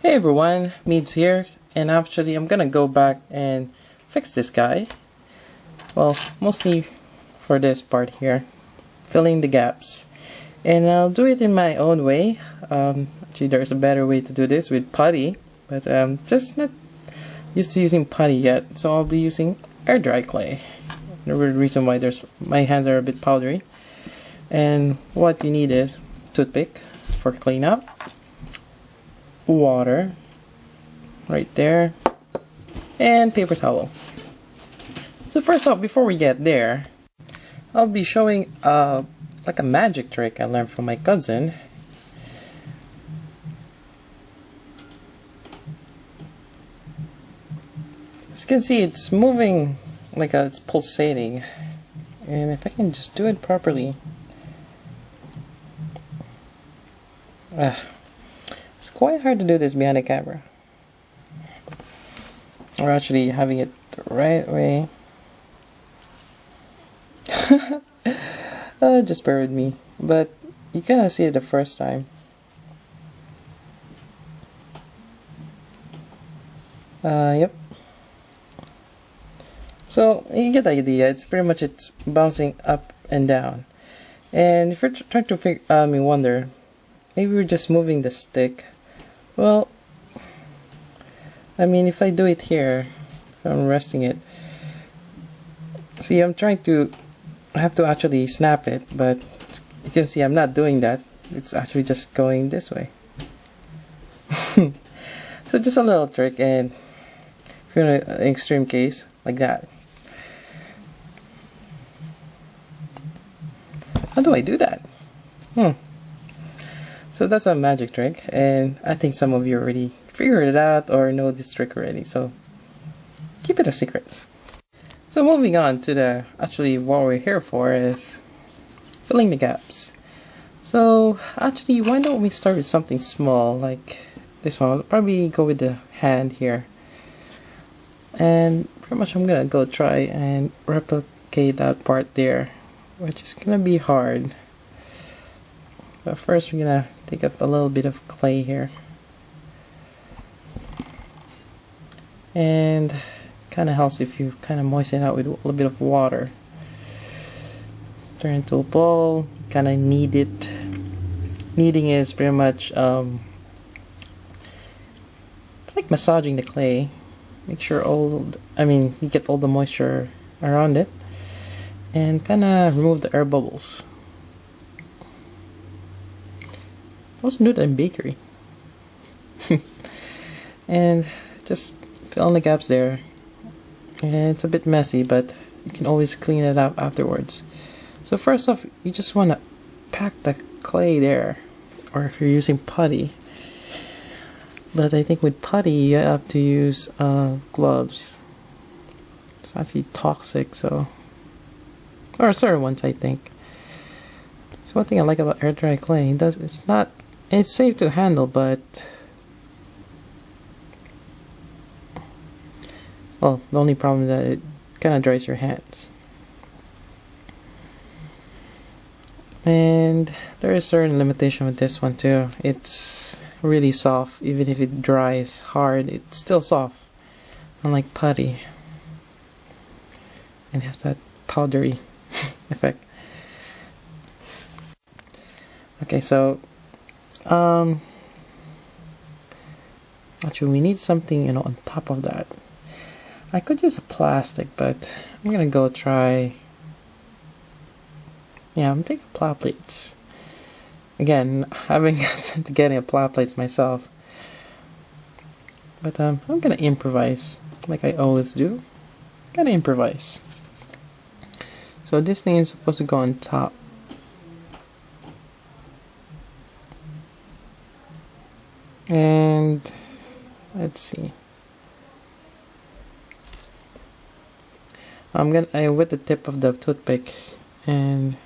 Hey everyone, Mead's here, and actually I'm gonna go back and fix this guy. Well, mostly for this part here, filling the gaps. And I'll do it in my own way. Actually there's a better way to do this with putty, but just not used to using putty yet, so I'll be using air dry clay. The reason why my hands are a bit powdery. And what you need is toothpick for cleanup, water right there, and paper towel. So first off, before we get there, I'll be showing like a magic trick I learned from my cousin. As you can see, it's moving like it's pulsating, and if I can just do it properly, it's quite hard to do this behind the camera. Or actually having it the right way. Just bear with me. But you kinda see it the first time. Yep. So you get the idea. It's pretty much it's bouncing up and down. And if you're trying to wonder, maybe we're just moving the stick. Well, I mean, if I do it here, if I'm resting it, see, I have to actually snap it, but you can see I'm not doing that. It's actually just going this way. So just a little trick, and if you're in an extreme case, like that. How do I do that? So that's a magic trick, and I think some of you already figured it out or know this trick already, so keep it a secret. So moving on to what we're here for is filling the gaps. So actually, why don't we start with something small like this one? I'll probably go with the hand here, and pretty much I'm gonna go try and replicate that part there, which is gonna be hard. But first we're gonna take up a little bit of clay here, and kind of helps if you kind of moisten it out with a little bit of water. Turn it into a ball, kind of knead it. Kneading is pretty much like massaging the clay. Make sure you get all the moisture around it, and kind of remove the air bubbles. Also do that in bakery. And just fill in the gaps there. And it's a bit messy, but you can always clean it up afterwards. So first off, you just want to pack the clay there, or if you're using putty. But I think with putty you have to use gloves. It's actually toxic, so, or certain ones I think. So one thing I like about air dry clay, it's safe to handle, but well, the only problem is that it kind of dries your hands. And there is certain limitation with this one too. It's really soft. Even if it dries hard, it's still soft, unlike putty, and it has that powdery effect. Okay, so actually we need something on top of that. I could use a plastic, but I'm gonna go try. Yeah, I'm taking plow plates. Again, having to getting a plow plates myself. But I'm gonna improvise, like I always do. Gotta improvise. So this thing is supposed to go on top. And let's see. I wet the tip of the toothpick, and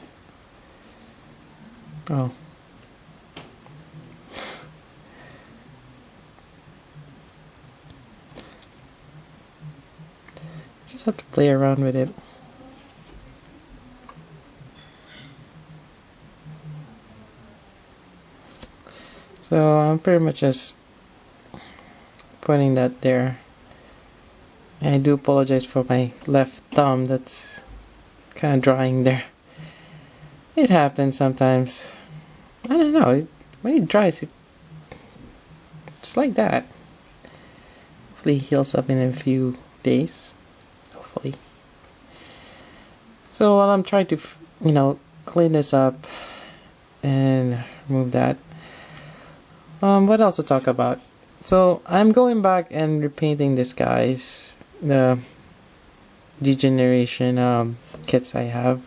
just have to play around with it. So I'm pretty much just putting that there. I do apologize for my left thumb that's kind of drying there. It happens sometimes. I don't know. When it dries, it's like that. Hopefully it heals up in a few days. Hopefully. So while I'm trying to, clean this up and remove that, what else to talk about? So I'm going back and repainting this guy's the degeneration kits I have.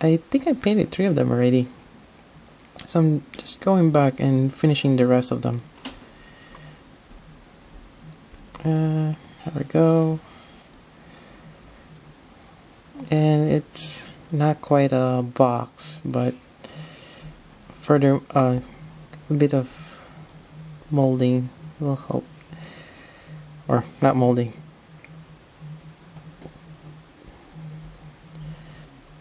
I think I painted 3 of them already, so I'm just going back and finishing the rest of them. There we go. And it's not quite a box, but further a bit of molding will help, or not molding,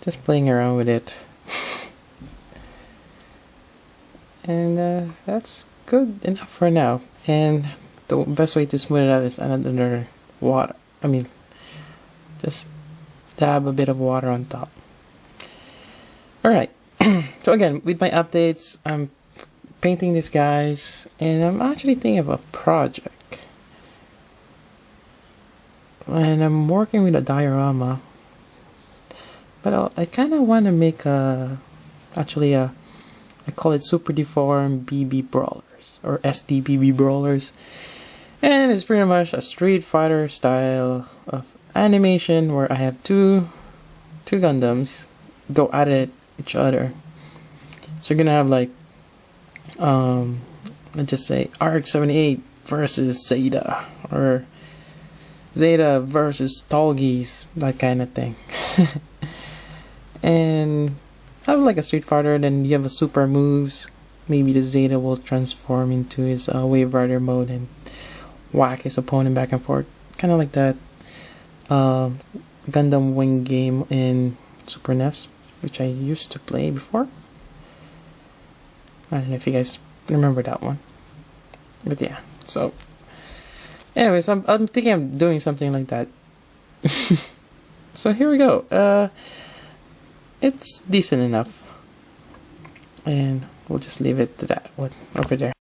just playing around with it. And that's good enough for now. And the best way to smooth it out is under water. Just dab a bit of water on top. Alright, so again, with my updates, I'm painting these guys, and I'm actually thinking of a project. And I'm working with a diorama, but I kind of want to make I call it Super Deformed BB Brawlers, or SDBB Brawlers. And it's pretty much a Street Fighter style of animation where I have two Gundams go at each other. So you're gonna have like, let's just say RX-78 versus Zeta, or Zeta versus Tallgeese, that kind of thing. And have like a Street Fighter, then you have a super moves. Maybe the Zeta will transform into his Wave Rider mode and whack his opponent back and forth, kind of like that Gundam Wing game in Super NES, which I used to play before. I don't know if you guys remember that one, but yeah. So anyways, I'm thinking of doing something like that. So here we go. It's decent enough, and we'll just leave it to that one over there.